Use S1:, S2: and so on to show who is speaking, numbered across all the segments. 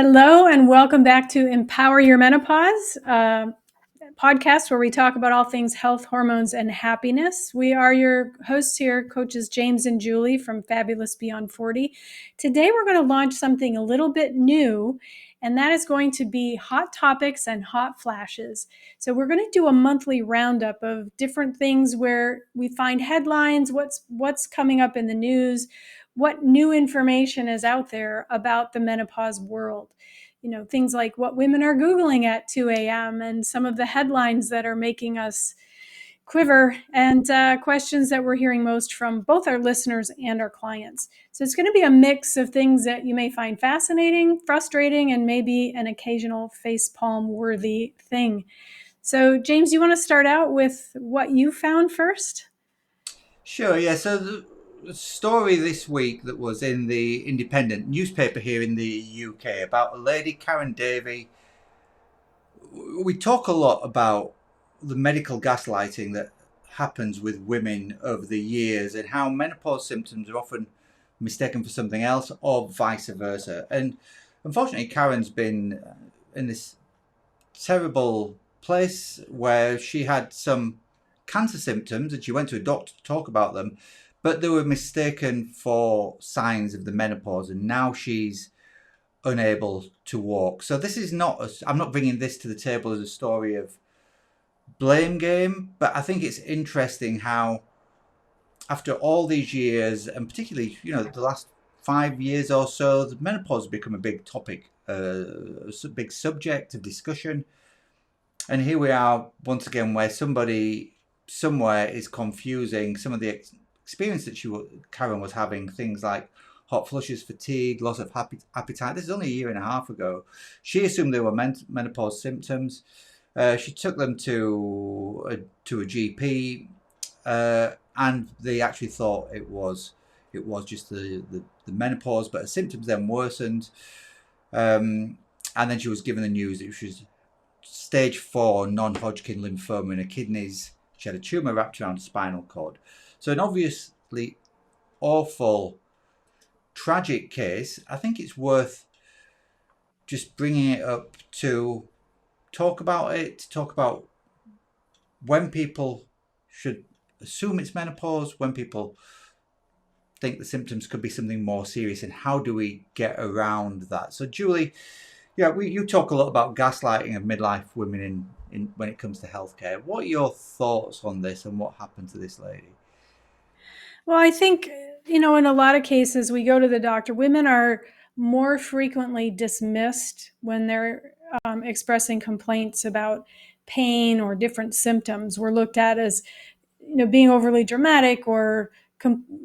S1: Hello, and welcome back to Empower Your Menopause podcast, where we talk about all things health, hormones, and happiness. We are your hosts here, coaches James and Juli from Fabulous Beyond 40. Today, we're going to launch something a little bit new, and that is going to be hot topics and hot flashes. So we're going to do a monthly roundup of different things where we find headlines, what's coming up in the news, what new information is out there about the menopause world. Things like what women are Googling at 2 a.m. and some of the headlines that are making us quiver, and questions that we're hearing most from both our listeners and our clients. So it's going to be a mix of things that you may find fascinating, frustrating, and maybe an occasional facepalm-worthy thing. So, James, you want to start out with what you found first?
S2: Sure, yeah. So the story this week that was in the Independent newspaper here in the UK about a lady, Karen Davey. We talk a lot about the medical gaslighting that happens with women over the years and how menopause symptoms are often mistaken for something else or vice versa. And unfortunately, Karen's been in this terrible place where she had some cancer symptoms and she went to a doctor to talk about them, but they were mistaken for signs of the menopause, and now she's unable to walk. So this is not I'm not bringing this to the table as a story of blame game, but I think it's interesting how after all these years, and particularly the last 5 years or so, the menopause has become a big topic, a big subject of discussion. And here we are once again, where somebody somewhere is confusing some of the experience that Karen was having, things like hot flushes, fatigue, loss of appetite. This is only a year and a half ago. She assumed they were menopause symptoms. She took them to a GP, and they actually thought it was just the menopause, but her symptoms then worsened. And then she was given the news that she was stage 4 non-Hodgkin lymphoma in her kidneys. She had a tumour wrapped around her spinal cord. So an obviously awful, tragic case. I think it's worth just bringing it up to talk about it, to talk about when people should assume it's menopause, when people think the symptoms could be something more serious, and how do we get around that. So Julie, you talk a lot about gaslighting of midlife women in when it comes to healthcare. What are your thoughts on this and what happened to this lady?
S1: Well, I think, in a lot of cases, we go to the doctor. Women are more frequently dismissed when they're expressing complaints about pain or different symptoms. We're looked at as, being overly dramatic or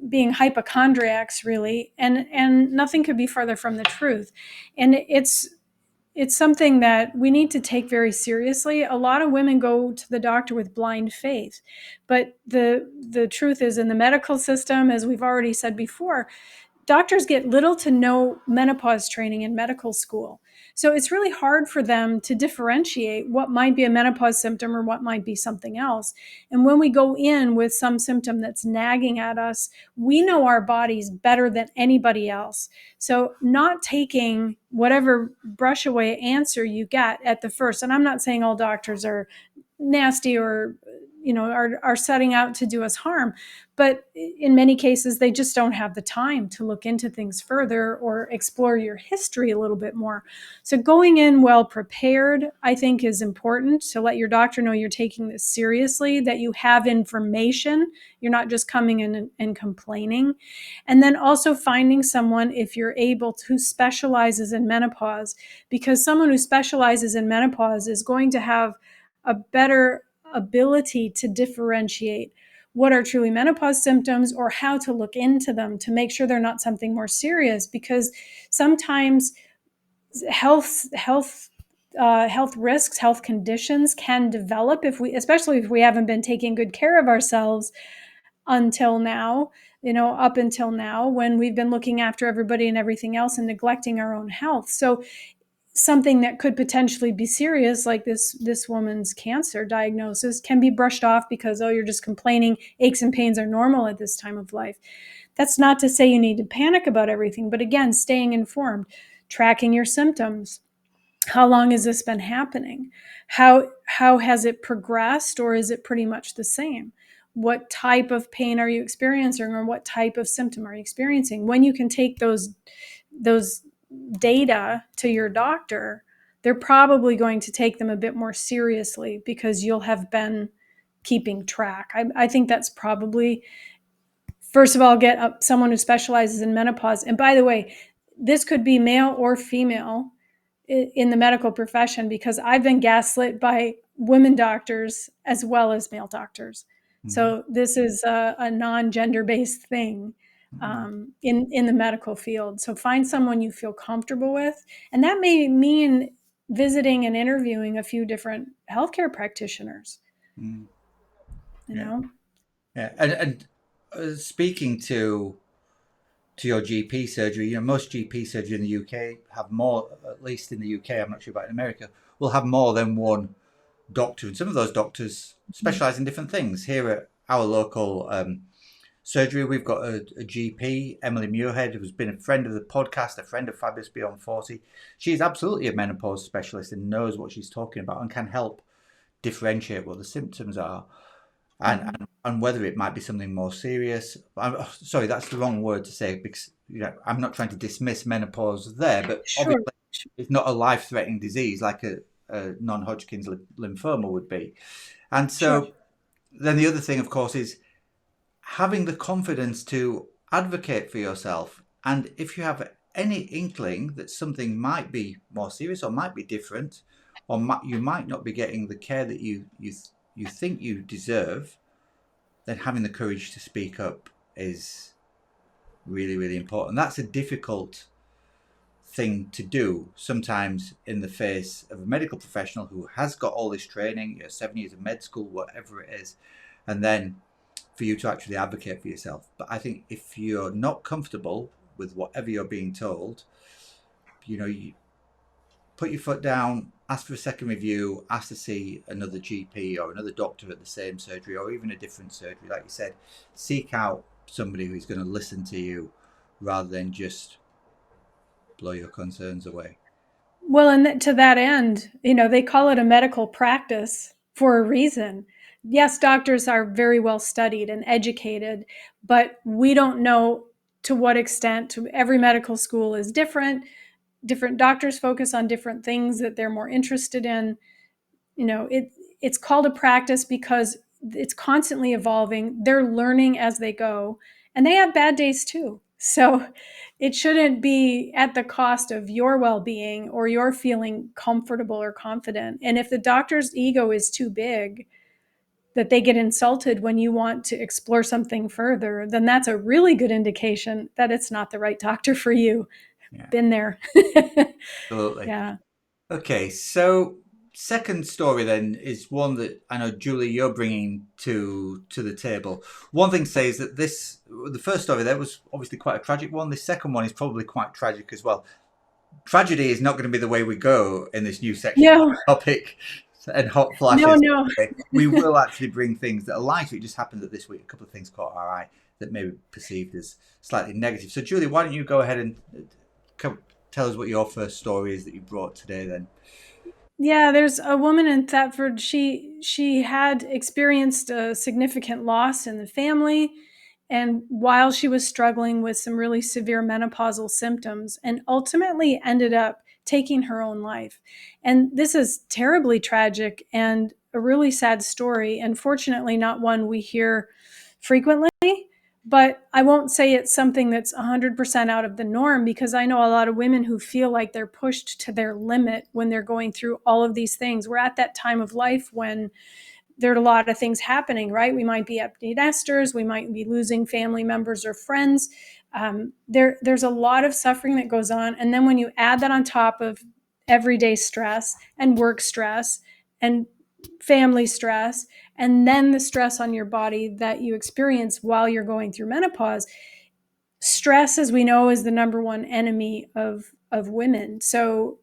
S1: being hypochondriacs, really, and nothing could be further from the truth. And it's something that we need to take very seriously. A lot of women go to the doctor with blind faith, but the truth is, in the medical system, as we've already said before, doctors get little to no menopause training in medical school. So it's really hard for them to differentiate what might be a menopause symptom or what might be something else. And when we go in with some symptom that's nagging at us, we know our bodies better than anybody else. So not taking whatever brush away answer you get at the first, and I'm not saying all doctors are nasty or are setting out to do us harm, but in many cases they just don't have the time to look into things further or explore your history a little bit more. So going in well prepared, I think, is important, to let your doctor know you're taking this seriously, that you have information, you're not just coming in and complaining. And then also finding someone, if you're able, who specializes in menopause, because someone who specializes in menopause is going to have a better ability to differentiate what are truly menopause symptoms or how to look into them to make sure they're not something more serious. Because sometimes health risks, health conditions can develop especially if we haven't been taking good care of ourselves until now, up until now, when we've been looking after everybody and everything else and neglecting our own health. So something that could potentially be serious, like this woman's cancer diagnosis, can be brushed off because, oh, you're just complaining. Aches and pains are normal at this time of life. That's not to say you need to panic about everything, but again, staying informed. tracking your symptoms. How long has this been happening? How has it progressed, or is it pretty much the same? What type of pain are you experiencing, or what type of symptom are you experiencing? When you can take those data to your doctor, they're probably going to take them a bit more seriously because you'll have been keeping track. I think that's probably, first of all, get someone who specializes in menopause. And by the way, this could be male or female in the medical profession, because I've been gaslit by women doctors as well as male doctors.
S2: Mm-hmm.
S1: So this is a non-gender based thing in the medical field. So find someone you feel comfortable with, and that may mean visiting and interviewing a few different healthcare practitioners.
S2: Mm-hmm.
S1: You
S2: Yeah,
S1: know,
S2: yeah, and speaking to your GP surgery, most GP surgery in the UK have more, at least in the UK, I'm not sure about in America, will have more than one doctor, and some of those doctors specialize in different things. Here at our local surgery, we've got a GP, Emily Muirhead, who's been a friend of the podcast, a friend of Fabulous Beyond 40. She's absolutely a menopause specialist and knows what she's talking about and can help differentiate what the symptoms are and,
S1: mm-hmm.
S2: and whether it might be something more serious. Sorry, that's the wrong word to say, because I'm not trying to dismiss menopause there, but
S1: Sure,
S2: obviously it's not a life-threatening disease like a non-Hodgkin's lymphoma would be. And
S1: sure.
S2: so then the other thing, of course, is having the confidence to advocate for yourself. And if you have any inkling that something might be more serious or might be different, or you might not be getting the care that you think you deserve, then having the courage to speak up is really, really important. That's a difficult thing to do sometimes in the face of a medical professional who has got all this training, 7 years of med school, whatever it is, and then for you to actually advocate for yourself. But I think if you're not comfortable with whatever you're being told, you put your foot down, ask for a second review, ask to see another GP or another doctor at the same surgery or even a different surgery. Like you said, seek out somebody who's going to listen to you rather than just blow your concerns away.
S1: Well, and to that end, they call it a medical practice for a reason. Yes, doctors are very well studied and educated, but we don't know to what extent. Every medical school is different. Different doctors focus on different things that they're more interested in. It's called a practice because it's constantly evolving. They're learning as they go, and they have bad days too. So it shouldn't be at the cost of your well-being or your feeling comfortable or confident. And if the doctor's ego is too big, that they get insulted when you want to explore something further, then that's a really good indication that it's not the right doctor for you.
S2: Yeah,
S1: Been there.
S2: absolutely.
S1: Yeah.
S2: Okay, so second story then is one that I know, Julie, you're bringing to the table. One thing to say is that the first story there was obviously quite a tragic one. The second one is probably quite tragic as well. Tragedy is not going to be the way we go in this new section,
S1: No,
S2: topic and hot
S1: no,
S2: flashes.
S1: no.
S2: We will actually bring things that are lighter. It just happened that this week a couple of things caught our eye that may be perceived as slightly negative. So, Julie, why don't you go ahead and tell us what your first story is that you brought today then?
S1: Yeah, there's a woman in Thetford. She had experienced a significant loss in the family, and while she was struggling with some really severe menopausal symptoms, and ultimately ended up taking her own life. And this is terribly tragic and a really sad story, and fortunately not one we hear frequently. But I won't say it's something that's 100% out of the norm, because I know a lot of women who feel like they're pushed to their limit when they're going through all of these things. We're at that time of life when there are a lot of things happening, right? We might be empty nesters, we might be losing family members or friends. There's a lot of suffering that goes on. And then when you add that on top of everyday stress and work stress and family stress, and then the stress on your body that you experience while you're going through menopause, stress, as we know, is the number one enemy of women. So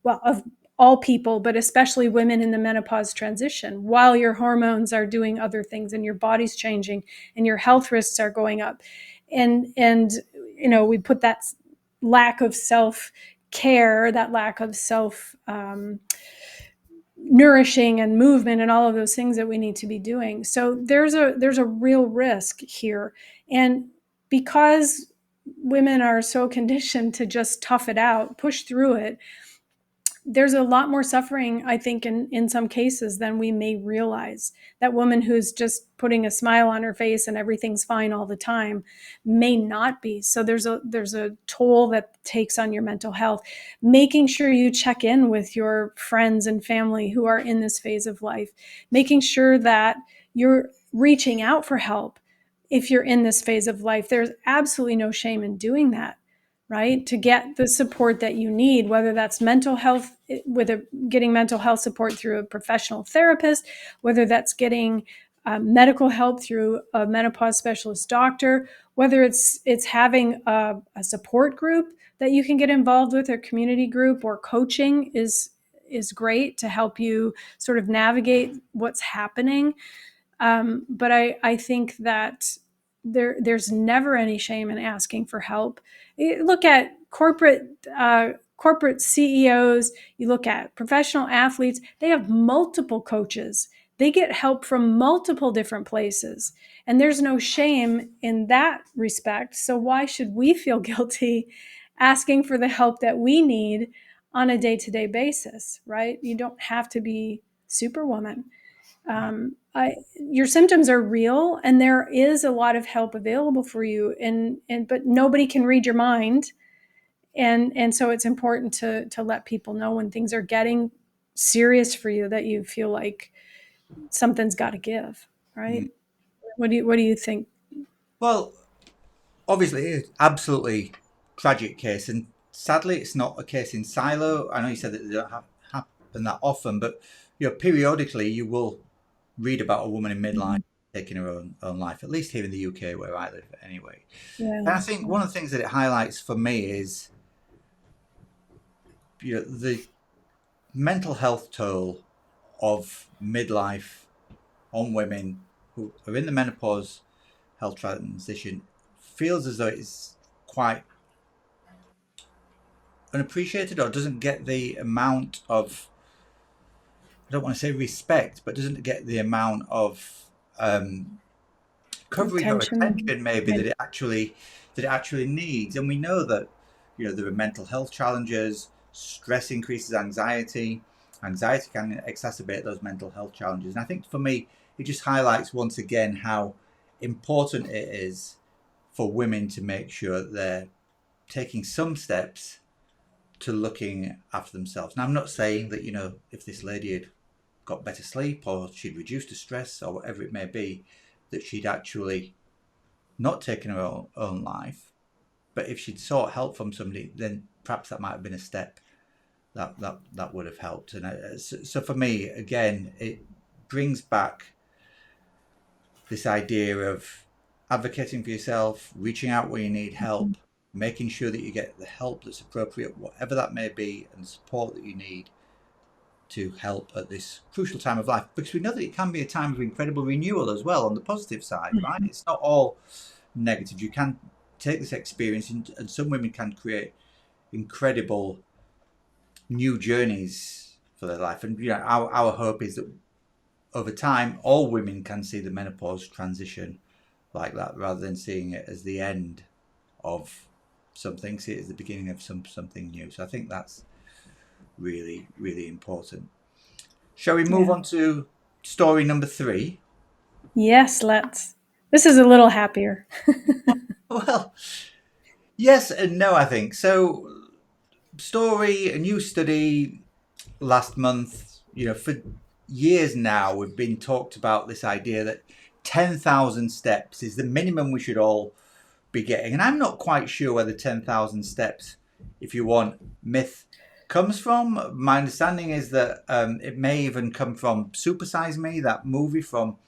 S1: of all people, but especially women in the menopause transition, while your hormones are doing other things and your body's changing and your health risks are going up. And we put that lack of self care, that lack of self nourishing and movement and all of those things that we need to be doing. So there's a real risk here. And because women are so conditioned to just tough it out, push through it, there's a lot more suffering, I think, in some cases than we may realize. That woman who's just putting a smile on her face and everything's fine all the time may not be. So there's a toll that takes on your mental health. Making sure you check in with your friends and family who are in this phase of life, making sure that you're reaching out for help if you're in this phase of life. There's absolutely no shame in doing that, right? To get the support that you need, whether that's mental health, getting mental health support through a professional therapist, whether that's getting medical help through a menopause specialist doctor, whether it's having a support group that you can get involved with, a community group, or coaching is great to help you sort of navigate what's happening. But I think that there's never any shame in asking for help. You look at corporate CEOs, you look at professional athletes, they have multiple coaches. They get help from multiple different places. And there's no shame in that respect. So why should we feel guilty asking for the help that we need on a day-to-day basis, right? You don't have to be Superwoman. Your symptoms are real, and there is a lot of help available for you, but nobody can read your mind, and so it's important to let people know when things are getting serious for you, that you feel like something's got to give, right?
S2: Mm.
S1: What do you think?
S2: Well, obviously, it's absolutely tragic case, and sadly, it's not a case in silo. I know you said that they don't happen that often, but periodically you will read about a woman in midlife taking her own life. At least here in the UK, where I live, anyway. And I
S1: Yeah.
S2: think one of the things that it highlights for me is the mental health toll of midlife on women who are in the menopause health transition feels as though it's quite unappreciated, or doesn't get the amount of, I don't want to say respect, but doesn't get the amount of coverage or
S1: Attention.
S2: attention maybe
S1: Yeah.
S2: that it actually needs. And we know that there are mental health challenges. Stress increases anxiety. Anxiety can exacerbate those mental health challenges. And I think for me, it just highlights once again how important it is for women to make sure that they're taking some steps to looking after themselves. Now, I'm not saying that if this lady had got better sleep, or she'd reduced the stress, or whatever it may be, that she'd actually not taken her own life. But if she'd sought help from somebody, then perhaps that might have been a step that would have helped. And so for me, again, it brings back this idea of advocating for yourself, reaching out where you need help, making sure that you get the help that's appropriate, whatever that may be, and the support that you need to help at this crucial time of life. Because we know that it can be a time of incredible renewal as well on the positive side, right? It's not all negative. You can take this experience, and some women can create incredible new journeys for their life. And our hope is that over time, all women can see the menopause transition like that, rather than seeing it as the end of something. See it as the beginning of something new. So I think that's really, really important. Shall we move
S1: Yeah.
S2: on to story number 3?
S1: Yes, let's. This is a little happier.
S2: Well, yes and no, I think. So, a new study last month, for years now, we've been talked about this idea that 10,000 steps is the minimum we should all be getting. And I'm not quite sure where the 10,000 steps, if you want, myth comes from. My understanding is that it may even come from Super Size Me, that movie from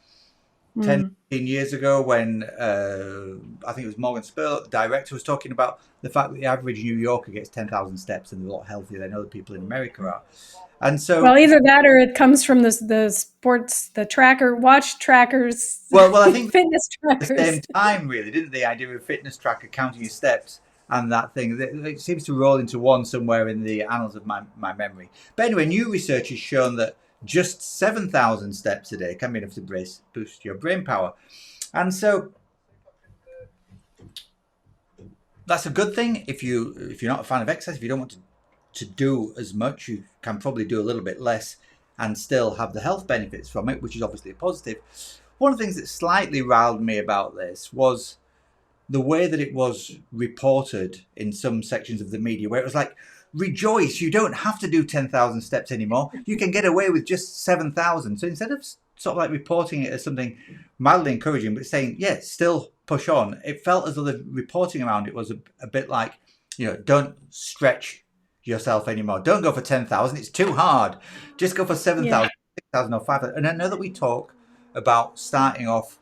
S2: 10,
S1: Mm.
S2: 15 years ago, when I think it was Morgan Spurlock, the director, was talking about the fact that the average New Yorker gets 10,000 steps and they're a lot healthier than other people in America are. And so,
S1: Well, either that or it comes from the sports, the tracker, watch trackers,
S2: well, I think
S1: fitness
S2: at the same
S1: trackers.
S2: time, really, didn't the idea of a fitness tracker counting your steps and that thing. It seems to roll into one somewhere in the annals of my memory. But anyway, new research has shown that just 7,000 steps a day can be enough to boost your brain power. And so that's a good thing. If you're not a fan of exercise, if you don't want to do as much, you can probably do a little bit less and still have the health benefits from it, which is obviously a positive. One of the things that slightly riled me about this was the way that it was reported in some sections of the media, where it was like, rejoice, you don't have to do 10,000 steps anymore. You can get away with just 7,000. So instead of sort of like reporting it as something mildly encouraging, but saying, yeah, still push on, it felt as though the reporting around it was a bit like, don't stretch yourself anymore. Don't go for 10,000. It's too hard. Just go for 7,000, 6,000 or 5,000. And I know that we talk about starting off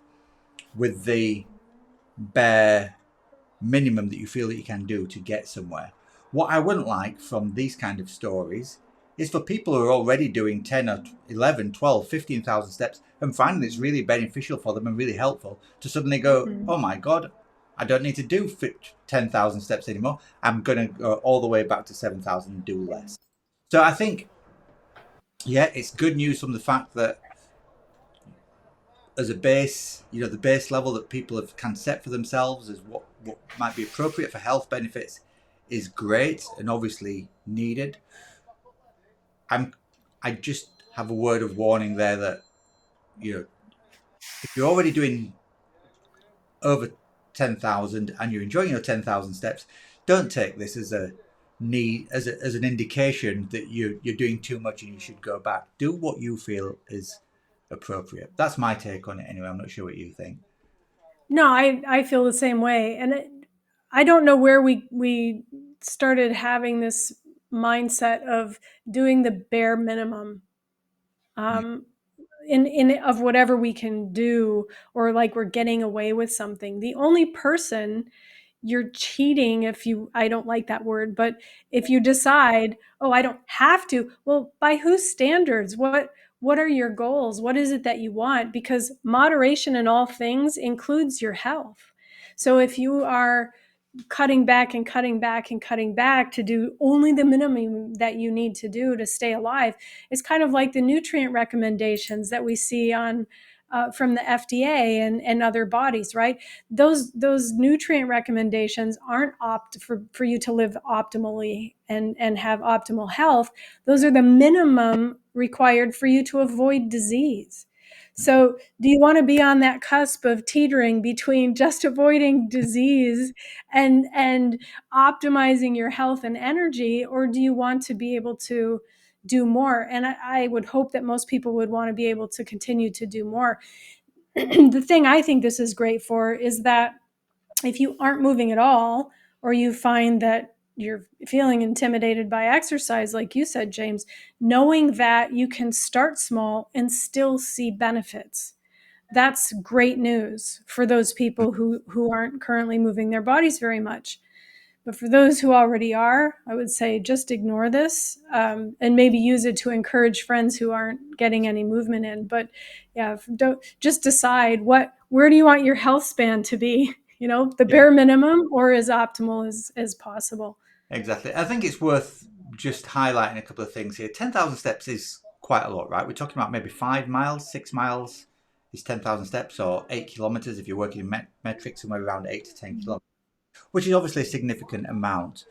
S2: with the bare minimum that you feel that you can do to get somewhere. What I wouldn't like from these kind of stories is for people who are already doing 10 or 11, 12, 15,000 steps and finding it's really beneficial for them and really helpful to suddenly go, oh my God, I don't need to do 10,000 steps anymore. I'm going to go all the way back to 7,000 and do less. So I think, yeah, it's good news from the fact that as a base, the base level that people can set for themselves as what might be appropriate for health benefits is great and obviously needed. I just have a word of warning there that, if you're already doing over 10,000 and you're enjoying your 10,000 steps, don't take this as a need, as an indication that you're doing too much and you should go back. Do what you feel is appropriate. That's my take on it anyway. I'm not sure what you think.
S1: No, I feel the same way. And I don't know where we started having this mindset of doing the bare minimum. In of whatever we can do, or like we're getting away with something. The only person you're cheating, if you, I don't like that word, but if you decide, oh, I don't have to, well, by whose standards? What are your goals? What is it that you want? Because moderation in all things includes your health. So if you are cutting back and cutting back and cutting back to do only the minimum that you need to do to stay alive, it's kind of like the nutrient recommendations that we see on from the FDA and other bodies, right? Those nutrient recommendations aren't for you to live optimally and have optimal health. Those are the minimum required for you to avoid disease. So, do you want to be on that cusp of teetering between just avoiding disease and optimizing your health and energy, or do you want to be able to do more? And I would hope that most people would want to be able to continue to do more. The thing I think this is great for is that if you aren't moving at all, or you find that you're feeling intimidated by exercise, like you said, James, knowing that you can start small and still see benefits. That's great news for those people who aren't currently moving their bodies very much. But for those who already are, I would say just ignore this, and maybe use it to encourage friends who aren't getting any movement in. But yeah, don't just decide where do you want your health span to be? The
S2: Yeah,
S1: bare minimum or as optimal as possible.
S2: exactly. I think it's worth just highlighting a couple of things here. 10,000 steps is quite a lot, right? We're talking about maybe 5 miles, 6 miles is 10,000 steps, or 8 kilometers if you're working in metrics, somewhere around 8 to 10 kilometers, which is obviously a significant amount.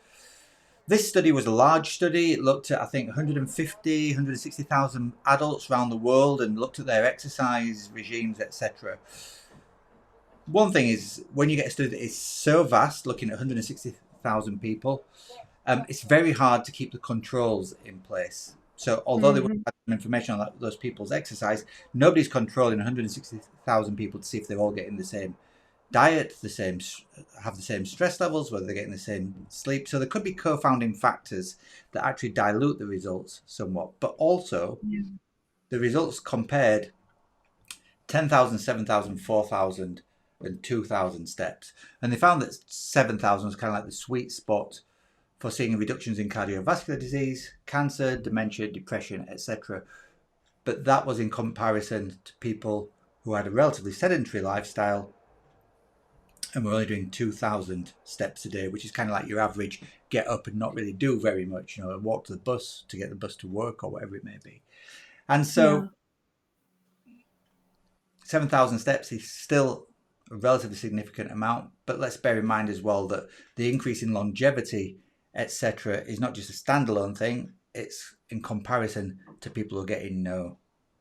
S2: This study was a large study. It looked at, I think, 150, 160,000 adults around the world and looked at their exercise regimes, etc. One thing is, when you get a study that is so vast, looking at 160,000 people, it's very hard to keep the controls in place. So although they would have some information on those people's exercise, nobody's controlling 160,000 people to see if they're all getting the same diet, have the same stress levels, whether they're getting the same sleep. So there could be co-founding factors that actually dilute the results somewhat. But also, the results compared 10,000, 7,000, 4,000, and 2,000 steps. And they found that 7,000 was kind of like the sweet spot for seeing reductions in cardiovascular disease, cancer, dementia, depression, etc. But that was in comparison to people who had a relatively sedentary lifestyle and we're only doing 2,000 steps a day, which is kind of like your average get up and not really do very much, walk to the bus to get the bus to work or whatever it may be. And
S1: Yeah,
S2: so 7,000 steps is still a relatively significant amount, but let's bear in mind as well that the increase in longevity, etc., is not just a standalone thing, it's in comparison to people who are getting no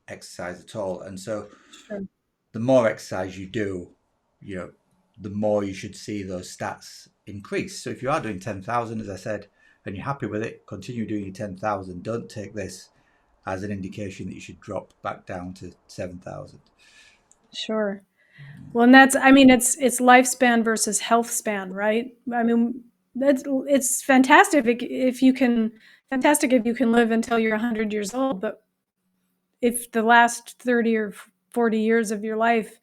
S2: exercise at all. And so
S1: sure.
S2: the more exercise you do, you know, the more you should see those stats increase. So if you are doing 10,000, as I said, and you're happy with it, continue doing your 10,000. Don't take this as an indication that you should drop back down to 7,000.
S1: Sure. Well, and that's, I mean, it's lifespan versus health span, right? I mean, it's fantastic if you can, fantastic if you can live until you're 100 years old, but if the last 30 or 40 years of your life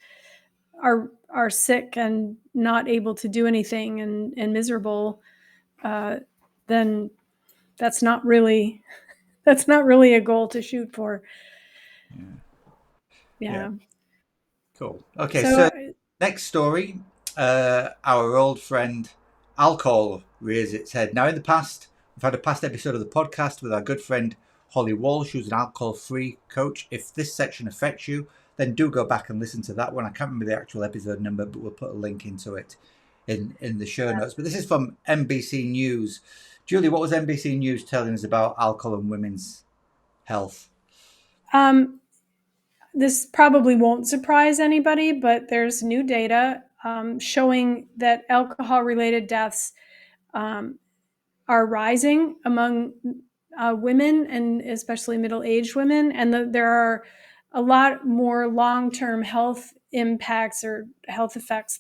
S1: are sick and not able to do anything and miserable, uh, then that's not really a goal to shoot for.
S2: Yeah. Yeah.
S1: Yeah.
S2: Cool. Okay,
S1: So
S2: so next story. Our old friend alcohol rears its head. Now, in the past, we've had a past episode of the podcast with our good friend Holly Walsh, who's an alcohol-free coach. If this section affects you, then do go back and listen to that one. I can't remember the actual episode number, but we'll put a link into it in the show notes. But this is from NBC News. Julie, what was NBC News telling us about alcohol and women's health?
S1: this probably won't surprise anybody, but there's new data showing that alcohol-related deaths um, are rising among women, and especially middle-aged women, and there are a lot more long-term health impacts or health effects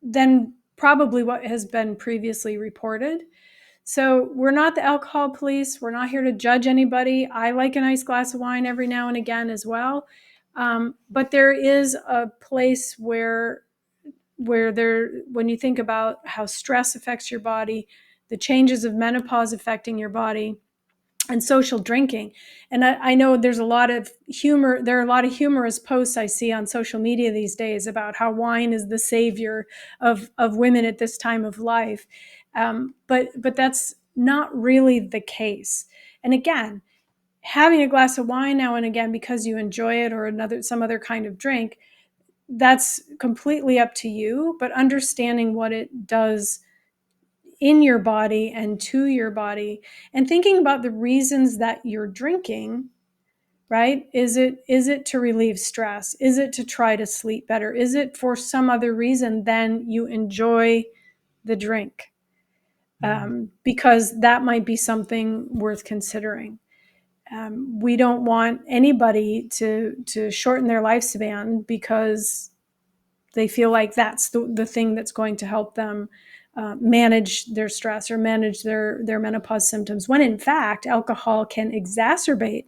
S1: than probably what has been previously reported. So we're not the alcohol police. We're not here to judge anybody. I like a nice glass of wine every now and again as well. But there is a place where when you think about how stress affects your body, the changes of menopause affecting your body, and social drinking. And I know there's a lot of humor. There are a lot of humorous posts I see on social media these days about how wine is the savior of women at this time of life. But that's not really the case. And again, having a glass of wine now and again because you enjoy it, or some other kind of drink, that's completely up to you. But understanding what it does in your body and to your body, and thinking about the reasons that you're drinking, right? Is it to relieve stress? Is it to try to sleep better? Is it for some other reason than you enjoy the drink? Because that might be something worth considering. We don't want anybody to shorten their lifespan because they feel like that's the thing that's going to help them manage their stress or manage their menopause symptoms, when in fact alcohol can exacerbate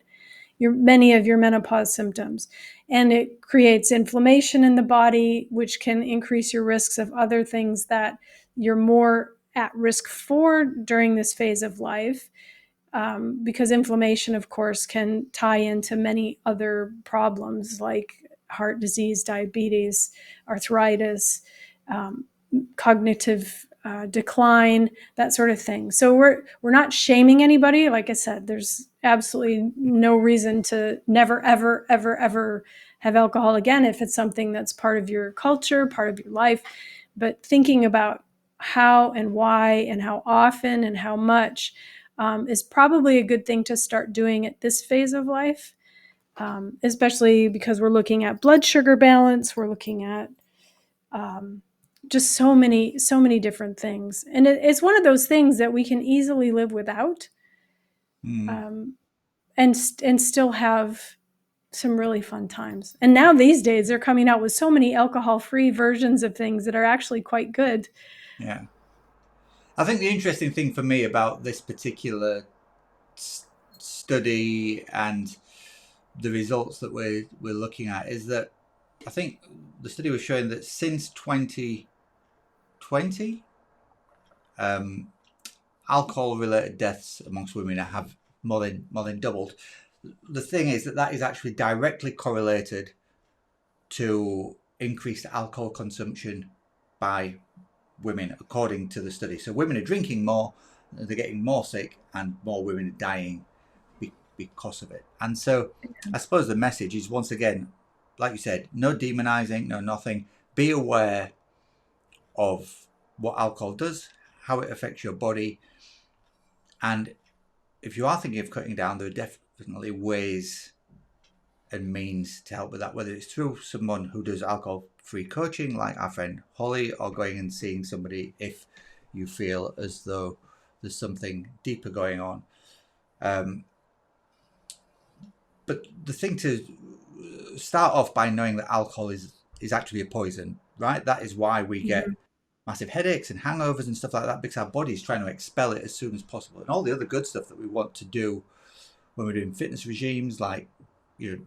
S1: many of your menopause symptoms, and it creates inflammation in the body, which can increase your risks of other things that you're more at risk for during this phase of life. Because inflammation, of course, can tie into many other problems like heart disease, diabetes, arthritis, um, cognitive decline, that sort of thing. So we're not shaming anybody. Like I said, there's absolutely no reason to never, ever, ever, ever have alcohol again if it's something that's part of your culture, part of your life. But thinking about how and why and how often and how much is probably a good thing to start doing at this phase of life, especially because we're looking at blood sugar balance, we're looking at just so many different things, and it's one of those things that we can easily live without, um, and still have some really fun times. And now these days they're coming out with so many alcohol-free versions of things that are actually quite good.
S2: Yeah. I think the interesting thing for me about this particular study and the results that we're looking at is that I think the study was showing that since 2020, alcohol-related deaths amongst women have more than doubled. The thing is that is actually directly correlated to increased alcohol consumption by women according to the study. So women are drinking more, they're getting more sick, and more women are dying because of it. And so I suppose the message is, once again, like you said, no demonizing, no nothing. Be aware of what alcohol does, how it affects your body. And if you are thinking of cutting down, there are definitely ways and means to help with that, whether it's through someone who does alcohol free coaching, like our friend Holly, or going and seeing somebody if you feel as though there's something deeper going on. But the thing to start off by knowing that alcohol is actually a poison, right? That is why we get massive headaches and hangovers and stuff like that, because our body's trying to expel it as soon as possible. And all the other good stuff that we want to do when we're doing fitness regimes, like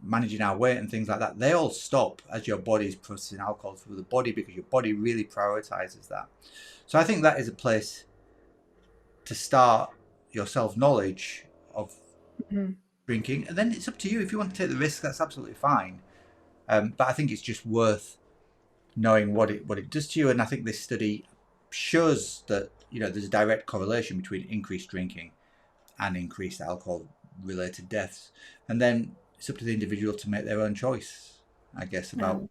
S2: managing our weight and things like that, they all stop as your body's processing alcohol through the body, because your body really prioritizes that. So I think that is a place to start your self-knowledge of drinking, and then it's up to you. If you want to take the risk, that's absolutely fine. But I think it's just worth knowing what it does to you. And I think this study shows that there's a direct correlation between increased drinking and increased alcohol related deaths. And then it's up to the individual to make their own choice, I guess, about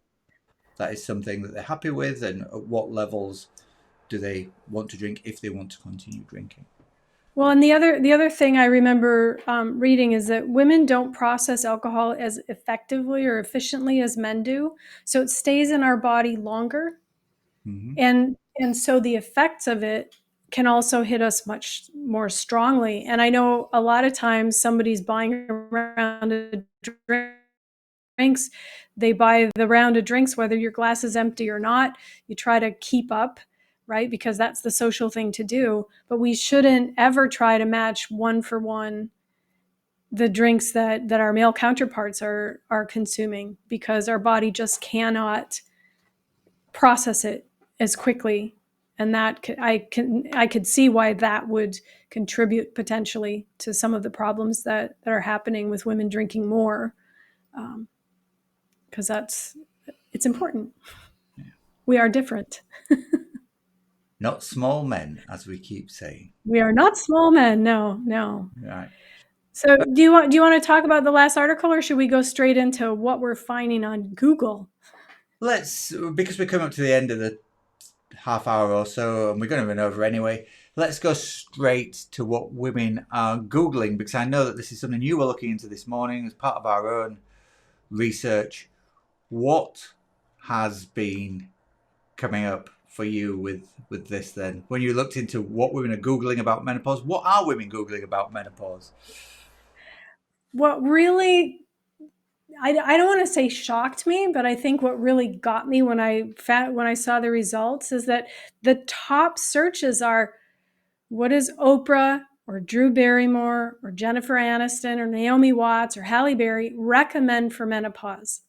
S2: that is something that they're happy with, and at what levels do they want to drink, if they want to continue drinking.
S1: Well, and the other thing I remember reading is that women don't process alcohol as effectively or efficiently as men do, so it stays in our body longer, and so the effects of it can also hit us much more strongly. And I know a lot of times somebody's buying a round of drinks, they buy the round of drinks whether your glass is empty or not. You try to keep up, right? Because that's the social thing to do. But we shouldn't ever try to match one for one the drinks that our male counterparts are consuming, because our body just cannot process it as quickly. And that I could see why that would contribute potentially to some of the problems that are happening with women drinking more, because it's important.
S2: Yeah.
S1: We are different.
S2: Not small men, as we keep saying.
S1: We are not small men. No.
S2: Right.
S1: So do you want to talk about the last article, or should we go straight into what we're finding on Google?
S2: Let's, because we're coming up to the end of the half hour or so, and we're going to run over anyway, let's go straight to what women are Googling, because I know that this is something you were looking into this morning as part of our own research. What has been coming up for you with this then? When you looked into what women are Googling about menopause, what are women Googling about menopause?
S1: What really, I don't want to say shocked me, but I think what really got me when I saw the results is that the top searches are, what does Oprah or Drew Barrymore or Jennifer Aniston or Naomi Watts or Halle Berry recommend for menopause?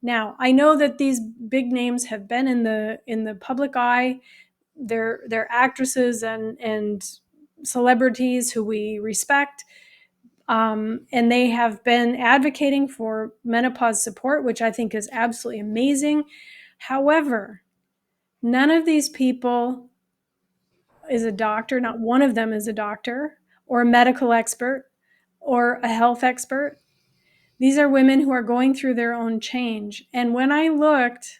S1: Now, I know that these big names have been in the public eye. They're actresses and celebrities who we respect. And they have been advocating for menopause support, which I think is absolutely amazing. However, none of these people is a doctor. Not one of them is a doctor or a medical expert or a health expert. These are women who are going through their own change. And when I looked,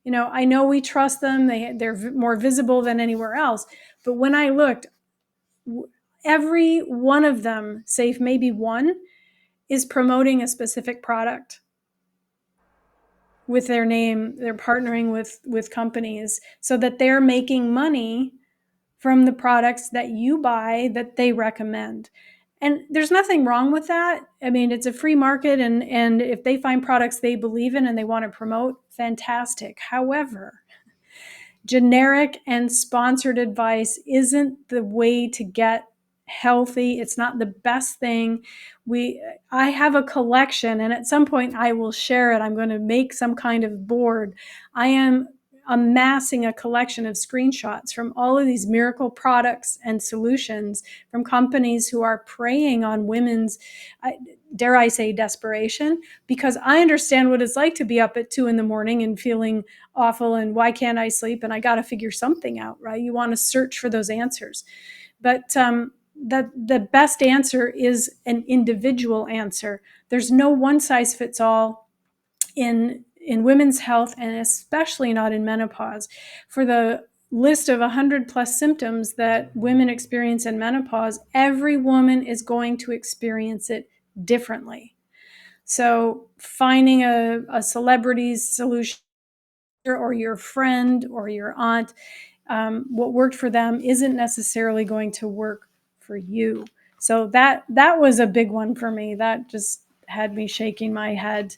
S1: I know we trust them. They're more visible than anywhere else. But when I looked, every one of them, save maybe one, is promoting a specific product with their name. They're partnering with companies so that they're making money from the products that you buy that they recommend. And there's nothing wrong with that. I mean, it's a free market, and if they find products they believe in and they want to promote, fantastic. However, generic and sponsored advice isn't the way to get healthy. It's not the best thing. I have a collection, and at some point I will share it. I'm going to make some kind of board. I am amassing a collection of screenshots from all of these miracle products and solutions from companies who are preying on women's dare I say, desperation, because I understand what it's like to be up at 2 a.m. and feeling awful and why can't I sleep? And I got to figure something out, right? You want to search for those answers. But the best answer is an individual answer. There's no one size fits all in women's health, and especially not in menopause. For the list of 100 plus symptoms that women experience in menopause, every woman is going to experience it differently. So finding a celebrity's solution or your friend or your aunt, what worked for them isn't necessarily going to work for you. So that was a big one for me. That just had me shaking my head.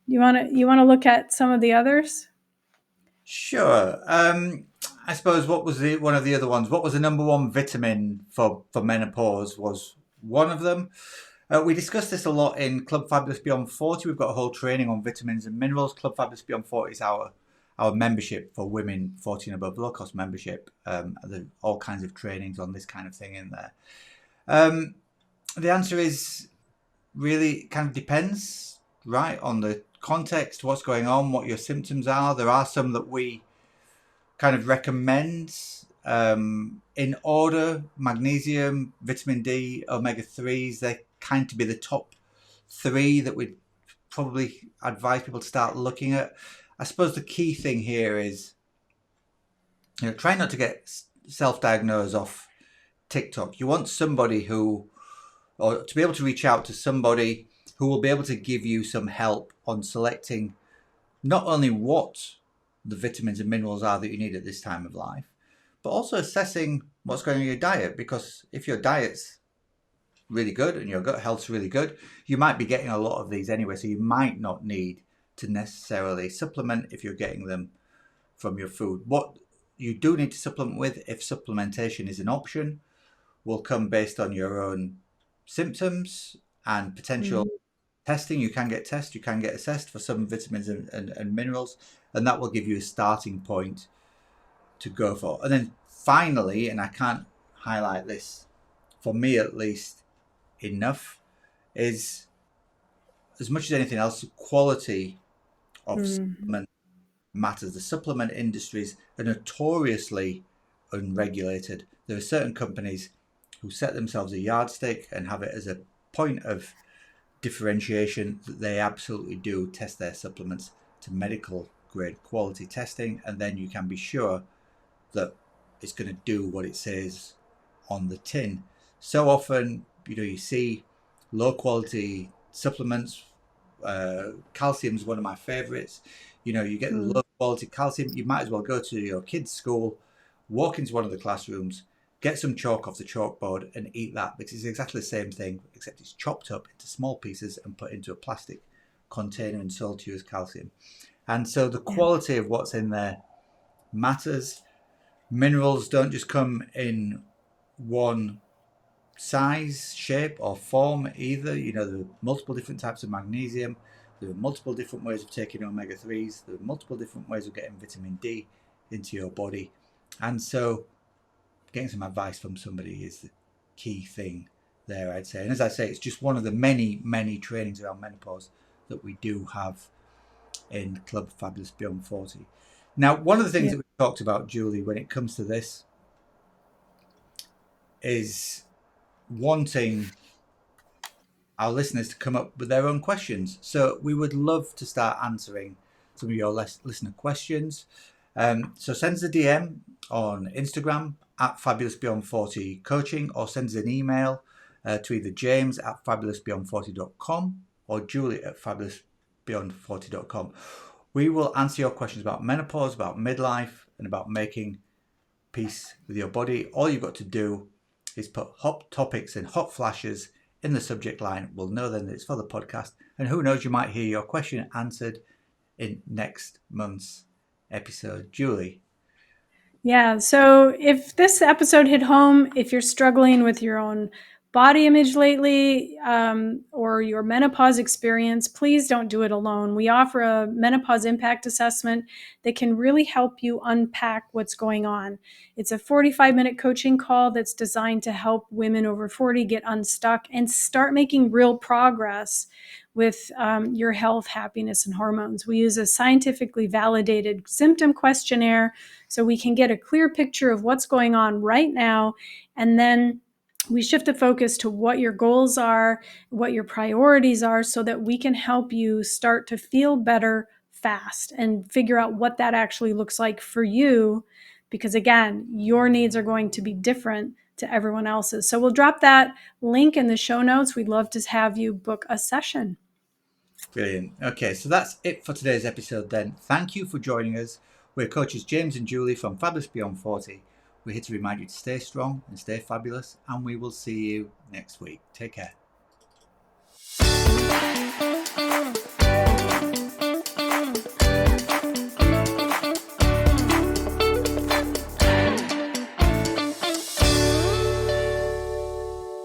S1: You want to look at some of the others?
S2: Sure. I suppose what was one of the other ones? What was the number one vitamin for menopause was one of them. We discussed this a lot in Club Fabulous Beyond 40. We've got a whole training on vitamins and minerals. Club Fabulous Beyond 40 is our membership for women 40 and above, low cost membership. There are all kinds of trainings on this kind of thing in there. The answer is really kind of depends, right, on the context, what's going on, what your symptoms are. There are some that we kind of recommend in order: magnesium, vitamin D, omega 3s. They kind to be the top three that we'd probably advise people to start looking at. I suppose the key thing here is, try not to get self-diagnosed off TikTok. You want somebody or to be able to reach out to somebody who will be able to give you some help on selecting not only what the vitamins and minerals are that you need at this time of life, but also assessing what's going on in your diet. Because if your diet's really good and your gut health's really good, you might be getting a lot of these anyway. So you might not need to necessarily supplement if you're getting them from your food. What you do need to supplement with, if supplementation is an option, will come based on your own symptoms and potential
S1: Mm.
S2: testing. You can get tested, you can get assessed for some vitamins and minerals, and that will give you a starting point to go for. And then finally, and I can't highlight this, for me at least, enough, is, as much as anything else, the quality of
S1: Mm.
S2: supplement matters. The supplement industries are notoriously unregulated. There are certain companies who set themselves a yardstick and have it as a point of differentiation that they absolutely do test their supplements to medical grade quality testing, and then you can be sure that it's going to do what it says on the tin. So often, you see low quality supplements. Calcium is one of my favorites. You get
S1: Mm.
S2: low quality calcium, you might as well go to your kid's school, walk into one of the classrooms, get some chalk off the chalkboard and eat that, because it's exactly the same thing, except it's chopped up into small pieces and put into a plastic container and sold to you as calcium. And so the
S1: Yeah.
S2: quality of what's in there matters. Minerals don't just come in one size, shape, or form either. There are multiple different types of magnesium. There are multiple different ways of taking omega 3s. There are multiple different ways of getting vitamin D into your body. And so getting some advice from somebody is the key thing there, I'd say. And as I say, it's just one of the many, many trainings around menopause that we do have in Club Fabulous Beyond 40. Now, one of the things
S1: Yeah.
S2: that we talked about, Julie, when it comes to this is wanting our listeners to come up with their own questions. So we would love to start answering some of your listener questions. So send us a DM on Instagram at fabulousbeyond40 coaching, or send us an email to either James at fabulousbeyond40.com or Julie at fabulousbeyond40.com. We will answer your questions about menopause, about midlife, and about making peace with your body. All you've got to do is put hot topics and hot flashes in the subject line. We'll know then that it's for the podcast. And who knows, you might hear your question answered in next month's episode. Julie.
S1: Yeah. So if this episode hit home, if you're struggling with your own body image lately, or your menopause experience, please don't do it alone. We offer a Menopause Impact Assessment that can really help you unpack what's going on. It's a 45-minute coaching call that's designed to help women over 40 get unstuck and start making real progress with your health, happiness, and hormones. We use a scientifically validated symptom questionnaire so we can get a clear picture of what's going on right now, and then we shift the focus to what your goals are, what your priorities are, so that we can help you start to feel better fast and figure out what that actually looks like for you. Because again, your needs are going to be different to everyone else's. So we'll drop that link in the show notes. We'd love to have you book a session.
S2: Brilliant. Okay, so that's it for today's episode then. Thank you for joining us. We're coaches James and Julie from Fabulous Beyond 40. We're here to remind you to stay strong and stay fabulous, and we will see you next week. Take care.